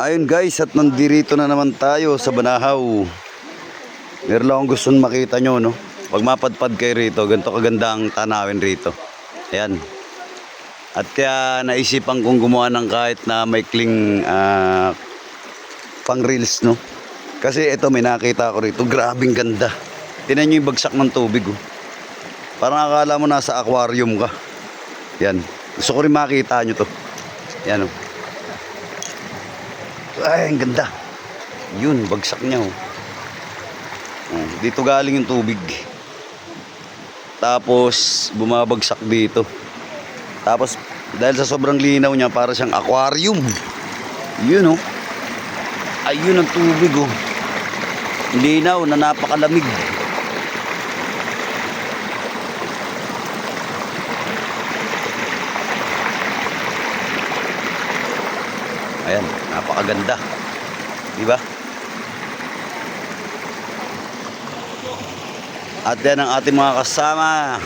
Ayun guys, at nandirito na naman tayo sa Banahaw. Meron lang akong gustong makita nyo, no? Pag mapadpad kayo rito, ganito kaganda ang tanawin rito. Ayan. At kaya naisipan kong gumawa ng kahit na maikling pang reels, no? Kasi ito may nakita ko rito, grabing ganda. Tingnan nyo yung bagsak ng tubig, oh. Parang akala mo nasa aquarium ka. Yan. Gusto ko rin makita nyo to. Yan, oh. Ay, ang ganda. Yun, bagsak niya, oh. Dito galing yung tubig. Tapos bumabagsak dito. Tapos dahil sa sobrang linaw niya, para siyang aquarium. Yun, oh. Ayun ang tubig, oh. Linaw na napakalamig. Ayan, napakaganda. Diba? At yan ang ating mga kasama.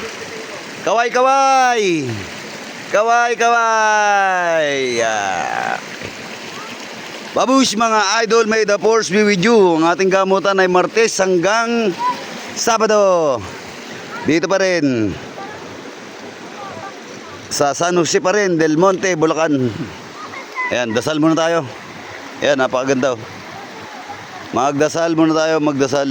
Kaway, kaway! Kaway, kaway! Babush mga idol, may the force be with you. Ang ating gamutan ay Martes hanggang Sabado. Dito pa rin. Sa San Jose pa rin, Del Monte, Bulacan. Ayan, dasal muna tayo. Ayan, napakaganda. Magdasal muna tayo, magdasal.